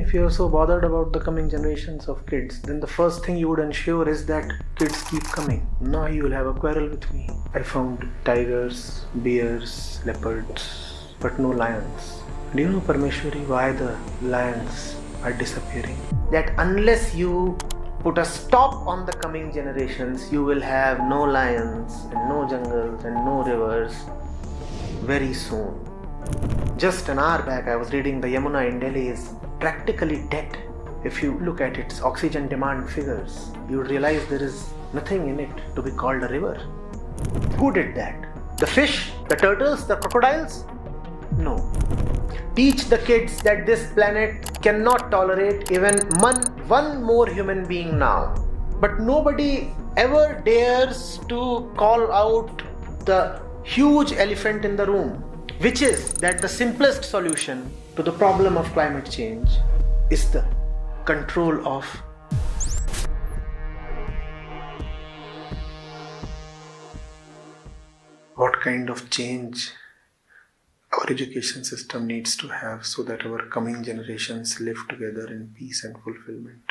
If you're so bothered about the coming generations of kids, then the first thing you would ensure is that kids keep coming. Now you will have a quarrel with me. I found tigers, bears, leopards, but no lions. Do you know, Parmeshwari, why the lions are disappearing? That unless you put a stop on the coming generations, you will have no lions and no jungles and no rivers very soon. Just an hour back I was reading the Yamuna in Delhi is practically dead. If you look at its oxygen demand figures, you would realize there is nothing in it to be called a river. Who did that? The fish? The turtles? The crocodiles? No. Teach the kids that this planet cannot tolerate even one more human being now. But nobody ever dares to call out the huge elephant in the room, which is that the simplest solution to the problem of climate change is the control of what kind of change our education system needs to have so that our coming generations live together in peace and fulfillment.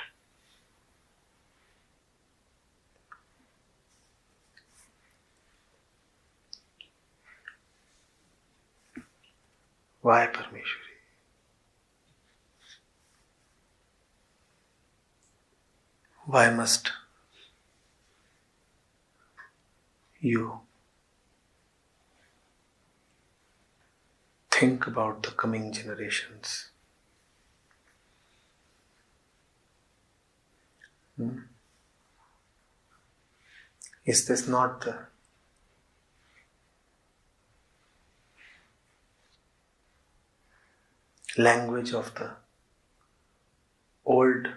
Why, Parmeshwari? Why must you think about the coming generations? Is this not the language of the old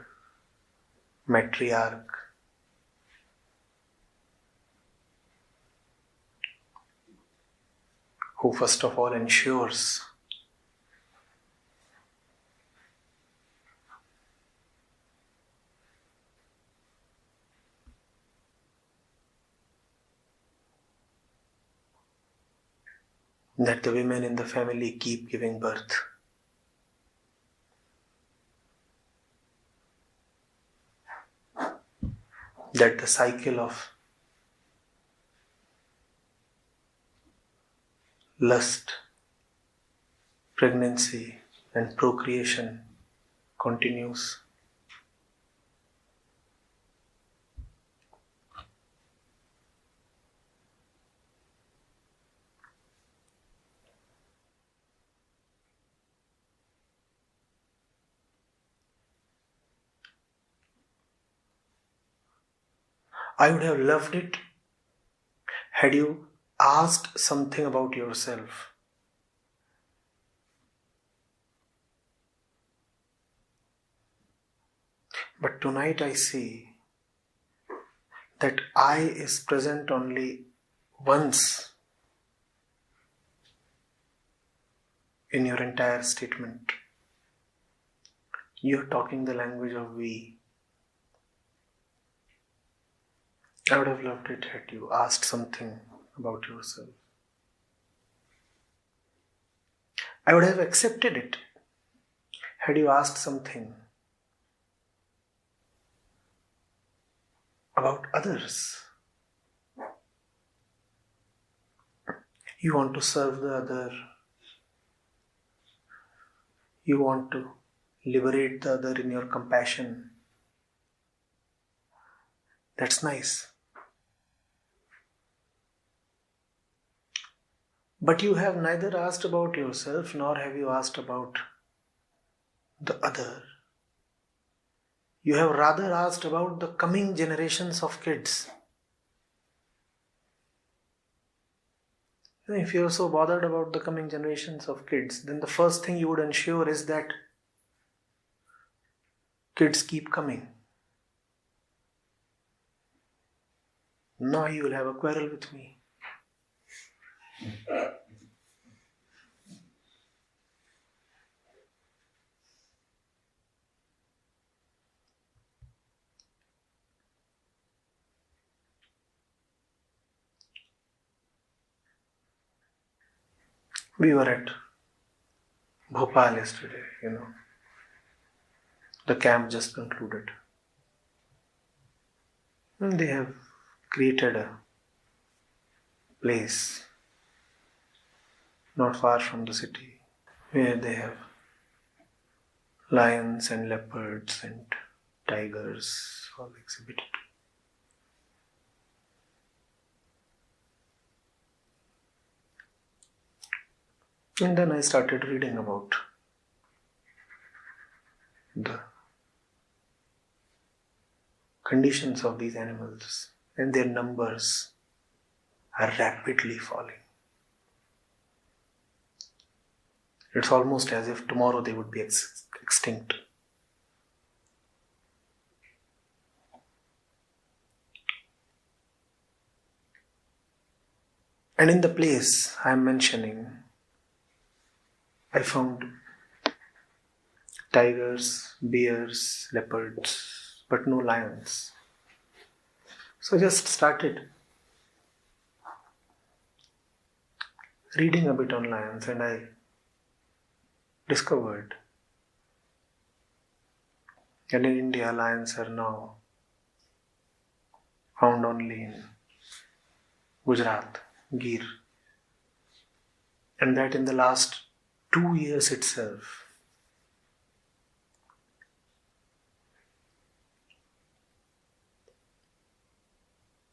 matriarch who first of all ensures that the women in the family keep giving birth? That the cycle of lust, pregnancy and procreation continues. I would have loved it had you asked something about yourself. But tonight I see that I is present only once in your entire statement. You're talking the language of we. I would have loved it had you asked something about yourself. I would have accepted it had you asked something about others. You want to serve the other. You want to liberate the other in your compassion. That's nice. But you have neither asked about yourself nor have you asked about the other. You have rather asked about the coming generations of kids. If you are so bothered about the coming generations of kids, then the first thing you would ensure is that kids keep coming. Now you will have a quarrel with me. We were at Bhopal yesterday, The camp just concluded. And they have created a place not far from the city where they have lions and leopards and tigers all exhibited. And then I started reading about the conditions of these animals, and their numbers are rapidly falling. It's almost as if tomorrow they would be extinct. And in the place I am mentioning, I found tigers, bears, leopards, but no lions. So I just started reading a bit on lions, and I discovered that in India lions are now found only in Gujarat, Gir, and that in the last 2 years itself,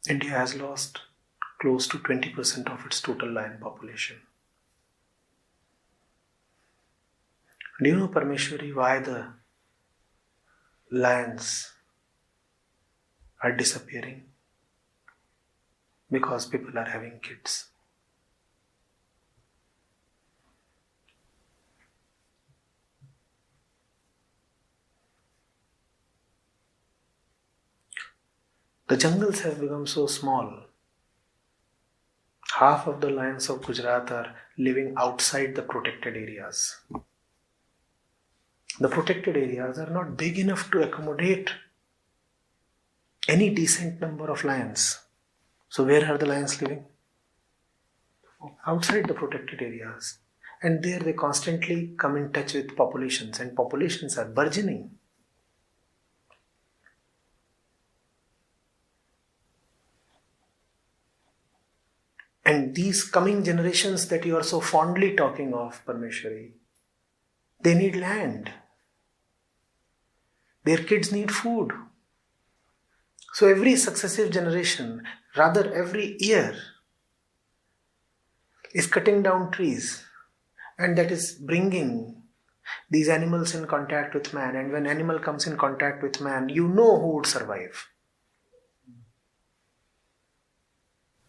India has lost close to 20% of its total lion population. Do you know, Parmeshwari, why the lions are disappearing? Because people are having kids. The jungles have become so small. Half of the lions of Gujarat are living outside the protected areas. The protected areas are not big enough to accommodate any decent number of lions. So where are the lions living? Outside the protected areas. And there they constantly come in touch with populations, and populations are burgeoning. And these coming generations that you are so fondly talking of, Parmeshwari, they need land. Their kids need food. So every successive generation, rather every year, is cutting down trees, and that is bringing these animals in contact with man. And when animal comes in contact with man, you know who would survive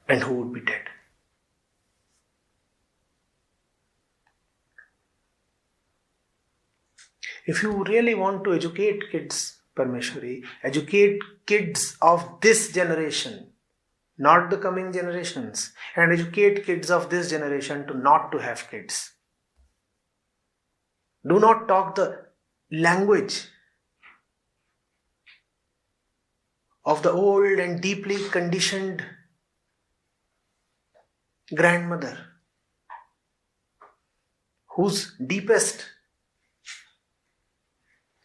and who would be dead. If you really want to educate kids, Parmeshwari, educate kids of this generation, not the coming generations, and educate kids of this generation to not to have kids. Do not talk the language of the old and deeply conditioned grandmother, whose deepest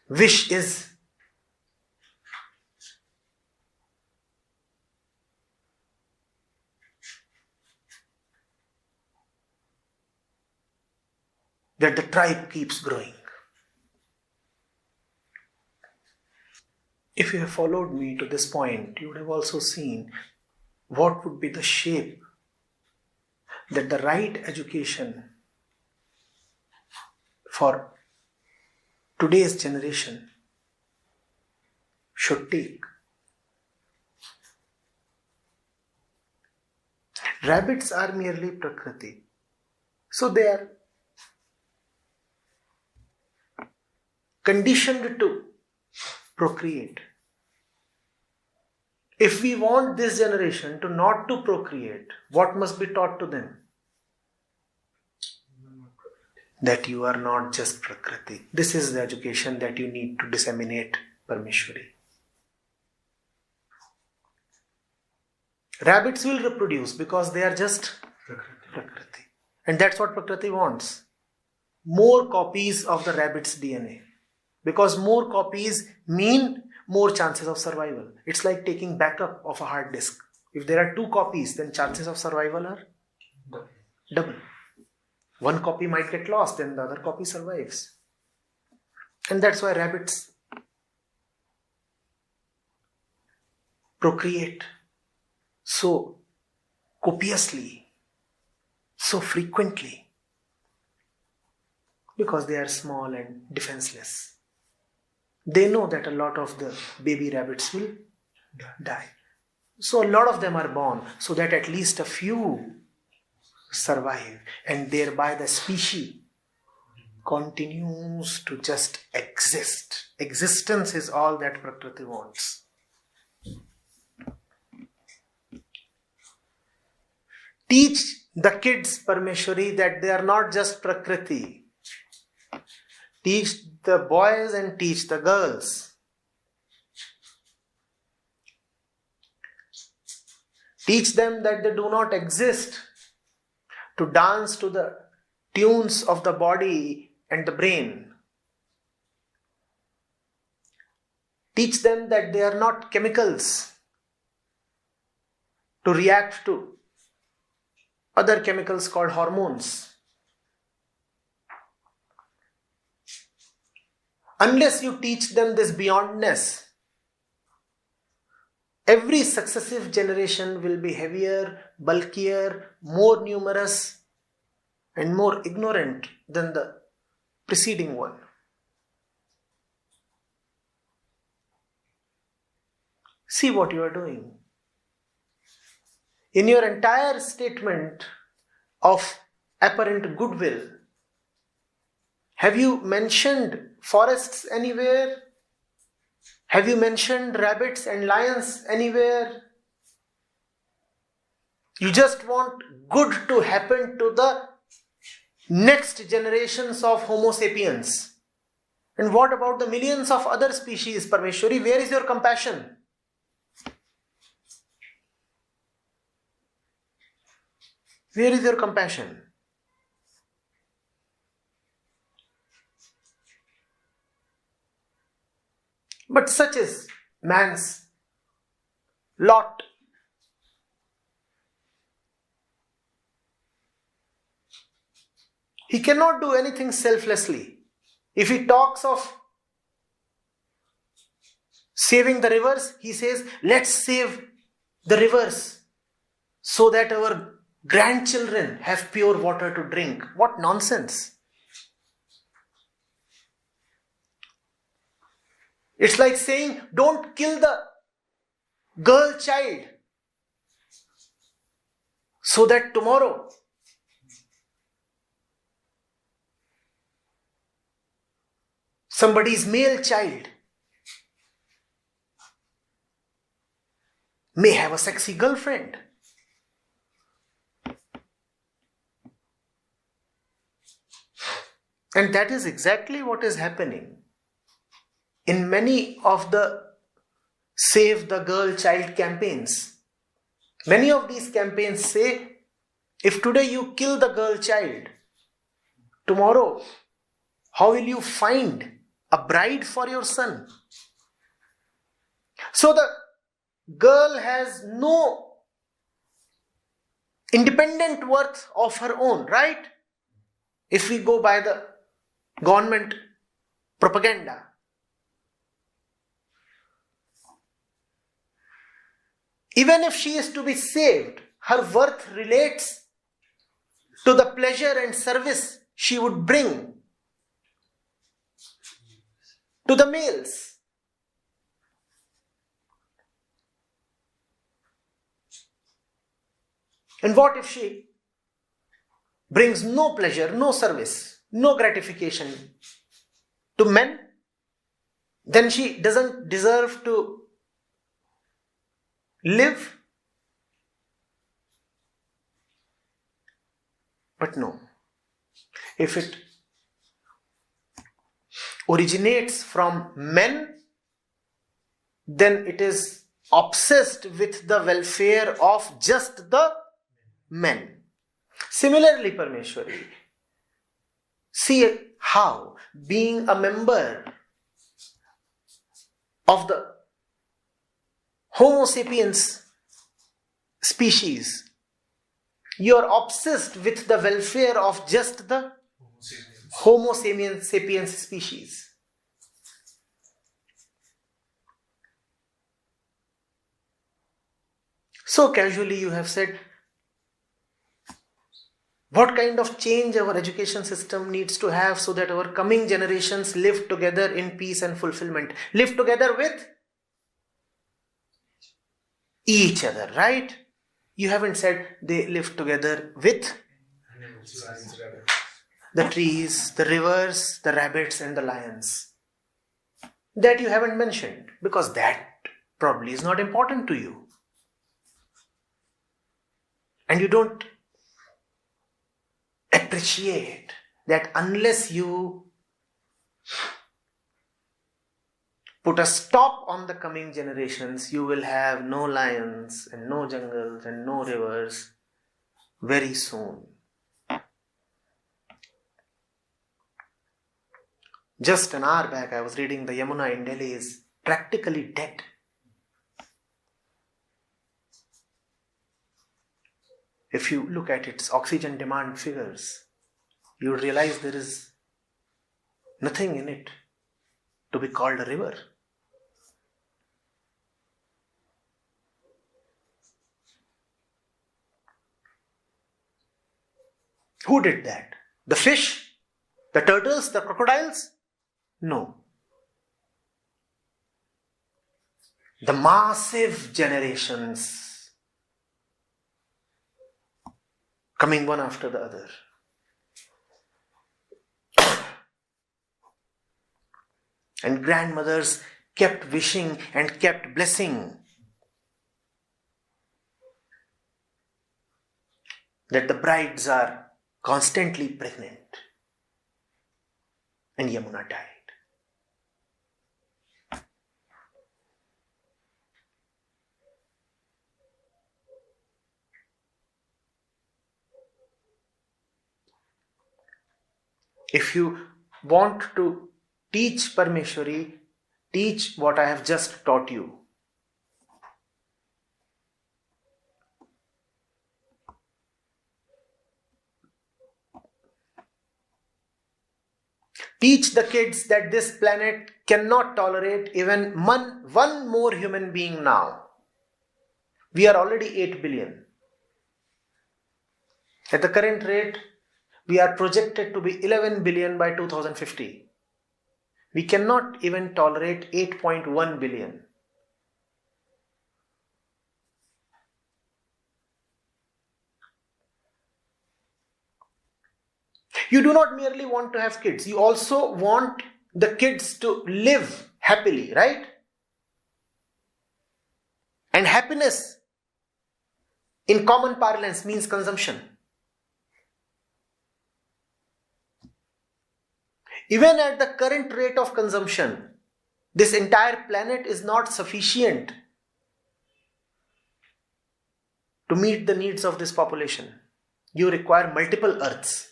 wish is that the tribe keeps growing. If you have followed me to this point, you would have also seen what would be the shape that the right education for today's generation should take. Rabbits are merely Prakriti. So they are conditioned to procreate. If we want this generation to not to procreate, what must be taught to them? That you are not just Prakriti. This is the education that you need to disseminate, Parmeshwari. Rabbits will reproduce because they are just Prakriti. And that's what Prakriti wants. More copies of the rabbit's DNA. Because more copies mean more chances of survival. It's like taking backup of a hard disk. If there are 2 copies, then chances of survival are double. 1 copy might get lost, then the other copy survives. And that's why rabbits procreate so copiously, so frequently, because they are small and defenseless. They know that a lot of the baby rabbits will die. So a lot of them are born so that at least a few survive, and thereby the species continues to just exist. Existence is all that Prakriti wants. Teach the kids, Parmeshwari, that they are not just Prakriti. Teach the boys and teach the girls. Teach them that they do not exist to dance to the tunes of the body and the brain. Teach them that they are not chemicals to react to other chemicals called hormones. Unless you teach them this beyondness, every successive generation will be heavier, bulkier, more numerous, and more ignorant than the preceding one. See what you are doing. In your entire statement of apparent goodwill, have you mentioned forests anywhere? Have you mentioned rabbits and lions anywhere? You just want good to happen to the next generations of Homo sapiens. And what about the millions of other species, Parmeshwari? Where is your compassion? Where is your compassion? But such is man's lot. He cannot do anything selflessly. If he talks of saving the rivers, he says, let's save the rivers so that our grandchildren have pure water to drink. What nonsense. It's like saying, don't kill the girl child so that tomorrow somebody's male child may have a sexy girlfriend. And that is exactly what is happening in many of the Save the Girl Child campaigns. Many of these campaigns say, if today you kill the girl child, tomorrow, how will you find a bride for your son? So the girl has no independent worth of her own, right? If we go by the government propaganda. Even if she is to be saved, her worth relates to the pleasure and service she would bring to the males. And what if she brings no pleasure, no service, no gratification to men? Then she doesn't deserve to live. But no. If it originates from men, then it is obsessed with the welfare of just the men. Similarly, Parmeshwari, see how being a member of the Homo sapiens species. You are obsessed with the welfare of just the Homo sapiens species. So casually you have said, what kind of change our education system needs to have so that our coming generations live together in peace and fulfillment, live together with each other, right? You haven't said they live together with the trees, the rivers, the rabbits and the lions. That you haven't mentioned because that probably is not important to you. And you don't appreciate that unless you put a stop on the coming generations, you will have no lions and no jungles and no rivers very soon. Just an hour back, I was reading the Yamuna in Delhi is practically dead. If you look at its oxygen demand figures, you will realize there is nothing in it to be called a river. Who did that? The fish? The turtles? The crocodiles? No. The massive generations coming one after the other. And grandmothers kept wishing and kept blessing that the brides are constantly pregnant. And Yamuna died. If you want to teach Parmeshwari, teach what I have just taught you. Teach the kids that this planet cannot tolerate even one more human being now. We are already 8 billion. At the current rate, we are projected to be 11 billion by 2050. We cannot even tolerate 8.1 billion. You do not merely want to have kids, you also want the kids to live happily, right? And happiness, in common parlance, means consumption. Even at the current rate of consumption, this entire planet is not sufficient to meet the needs of this population. You require multiple earths.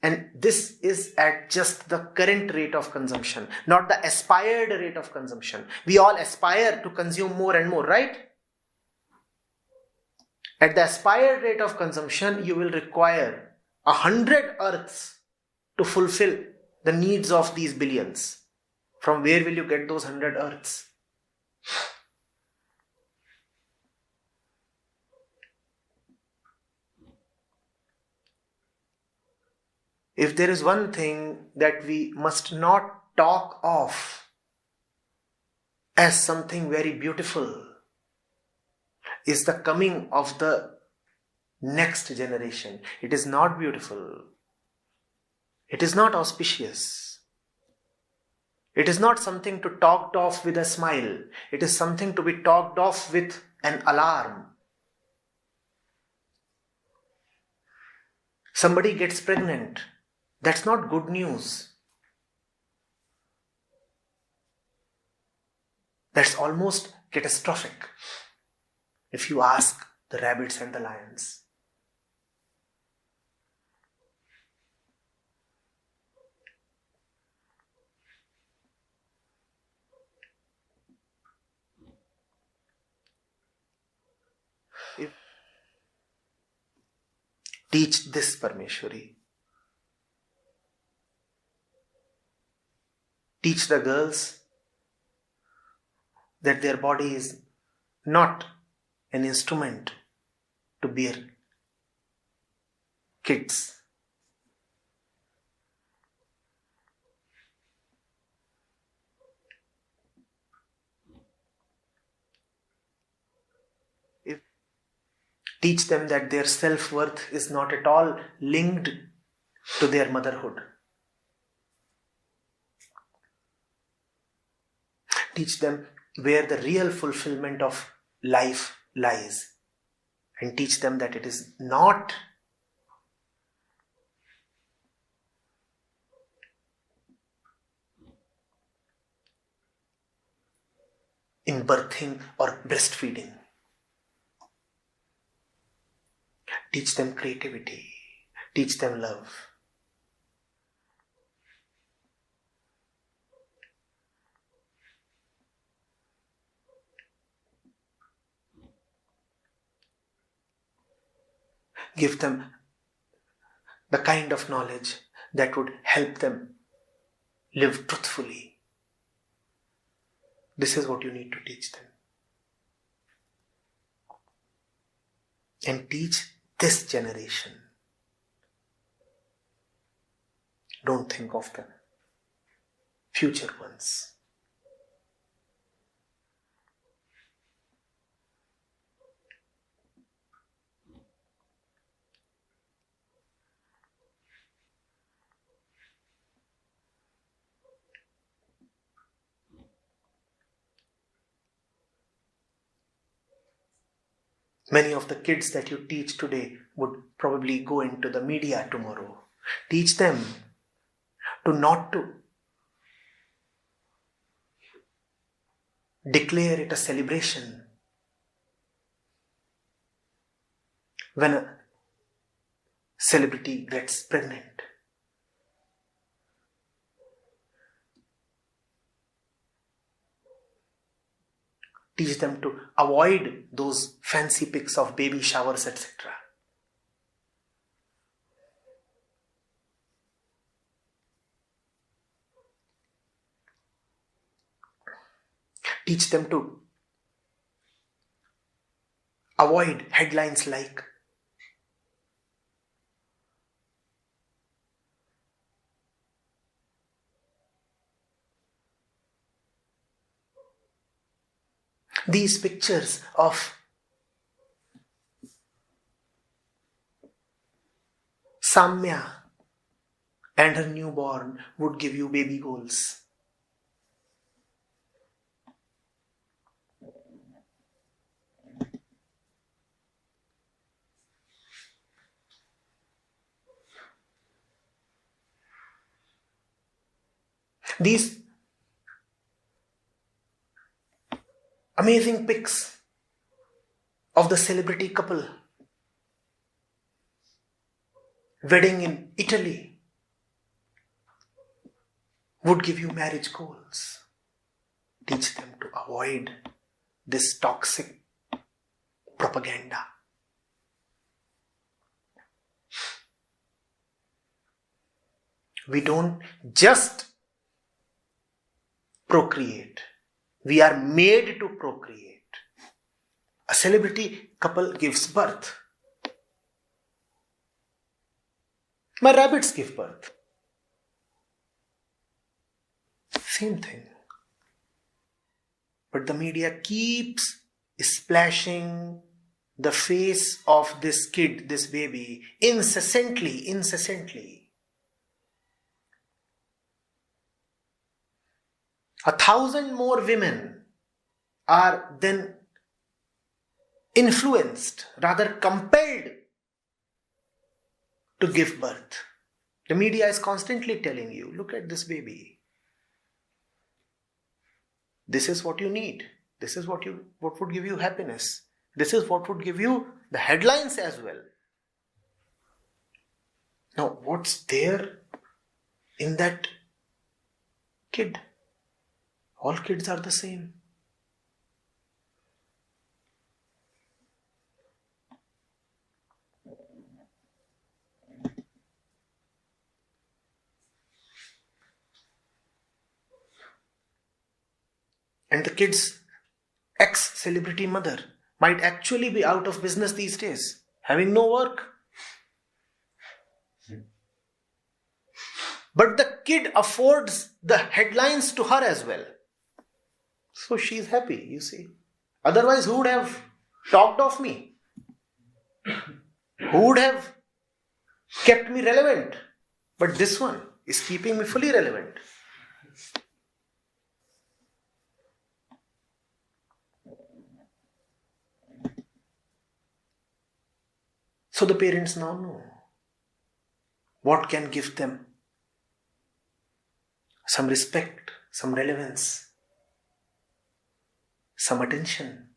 And this is at just the current rate of consumption, not the aspired rate of consumption. We all aspire to consume more and more, right? At the aspired rate of consumption, you will require 100 earths to fulfill the needs of these billions. From where will you get those 100 earths? If there is one thing that we must not talk of as something very beautiful, is the coming of the next generation. It is not beautiful. It is not auspicious. It is not something to talk off with a smile. It is something to be talked off with an alarm. Somebody gets pregnant. That's not good news. That's almost catastrophic if you ask the rabbits and the lions. Teach this, Parmeshwari. Teach the girls that their body is not an instrument to bear kids. Teach them that their self-worth is not at all linked to their motherhood. Teach them where the real fulfillment of life lies. And teach them that it is not in birthing or breastfeeding. Teach them creativity. Teach them love. Give them the kind of knowledge that would help them live truthfully. This is what you need to teach them. And teach this generation. Don't think of the future ones. Many of the kids that you teach today would probably go into the media tomorrow. Teach them to not to declare it a celebration when a celebrity gets pregnant. Teach them to avoid those fancy pics of baby showers, etc. Teach them to avoid headlines like these pictures of Samya and her newborn would give you baby goals. These amazing pics of the celebrity couple wedding in Italy would give you marriage goals. Teach them to avoid this toxic propaganda. We don't just procreate. We are made to procreate. A celebrity couple gives birth. My rabbits give birth. Same thing. But the media keeps splashing the face of this kid, this baby, incessantly. 1,000 more women are then influenced, rather compelled to give birth. The media is constantly telling you, look at this baby. This is what you need. This is what would give you happiness. This is what would give you the headlines as well. Now, what's there in that kid? All kids are the same. And the kid's ex-celebrity mother might actually be out of business these days, having no work. But the kid affords the headlines to her as well. So she's happy, you see. Otherwise, who would have talked of me? Who would have kept me relevant? But this one is keeping me fully relevant. So the parents now know what can give them some respect, some relevance, some attention.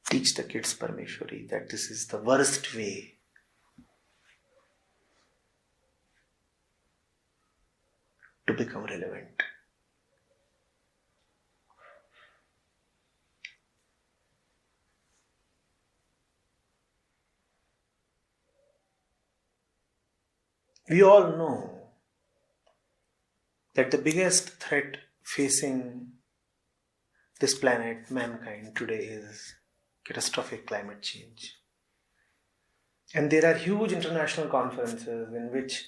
Teach the kids, Parmeshwari, that this is the worst way to become relevant. We all know that the biggest threat facing this planet, mankind, today is catastrophic climate change. And there are huge international conferences in which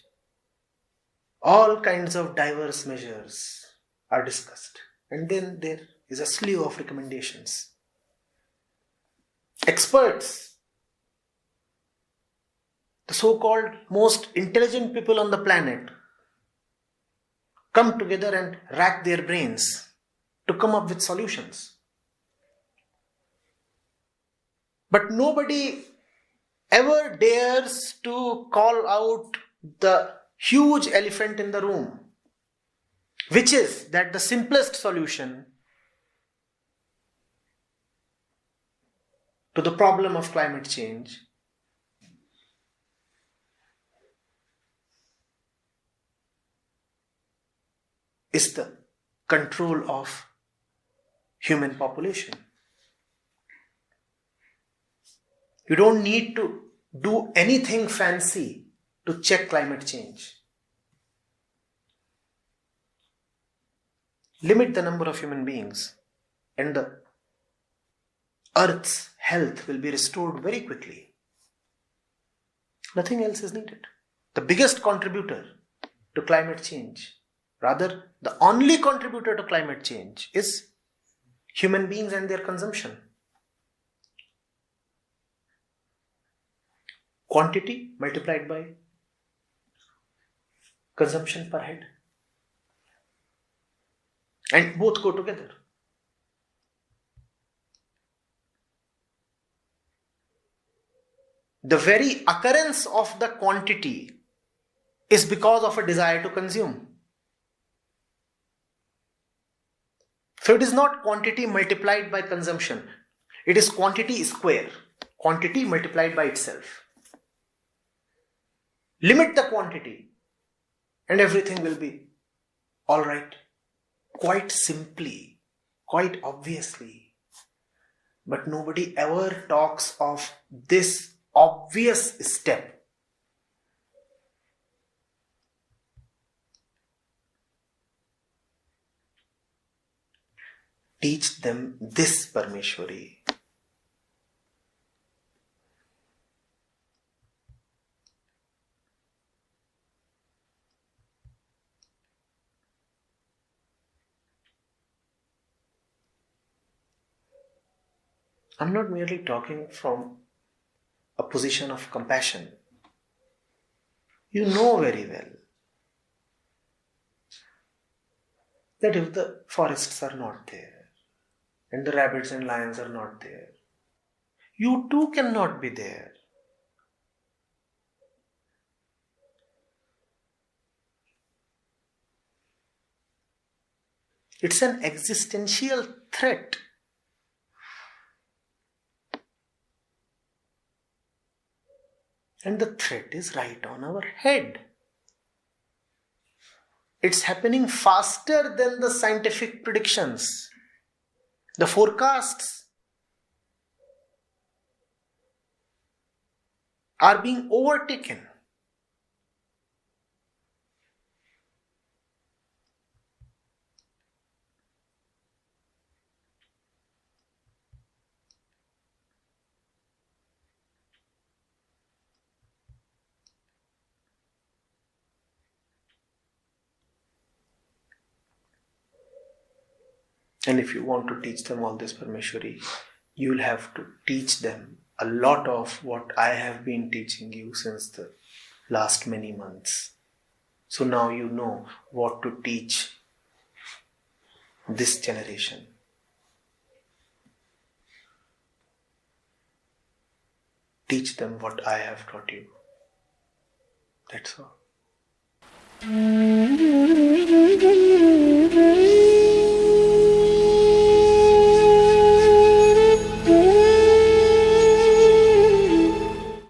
all kinds of diverse measures are discussed. And then there is a slew of recommendations. Experts, the so-called most intelligent people on the planet, come together and rack their brains to come up with solutions. But nobody ever dares to call out the huge elephant in the room, which is that the simplest solution to the problem of climate change is the control of human population. You don't need to do anything fancy to check climate change. Limit the number of human beings and the Earth's health will be restored very quickly. Nothing else is needed. The biggest contributor to climate change, rather the only contributor to climate change, is human beings and their consumption. Quantity multiplied by consumption per head. And both go together. The very occurrence of the quantity is because of a desire to consume. So it is not quantity multiplied by consumption. It is quantity square. Quantity multiplied by itself. Limit the quantity and everything will be all right. Quite simply, quite obviously. But nobody ever talks of this obvious step. Teach them this, Parmeshwari. I'm not merely talking from a position of compassion. You know very well that if the forests are not there and the rabbits and lions are not there, you too cannot be there. It's an existential threat. And the threat is right on our head. It's happening faster than the scientific predictions, the forecasts. are being overtaken. And if you want to teach them all this Parmeshwari, you'll have to teach them a lot of what I have been teaching you since the last many months. So now you know what to teach this generation. Teach them what I have taught you. That's all.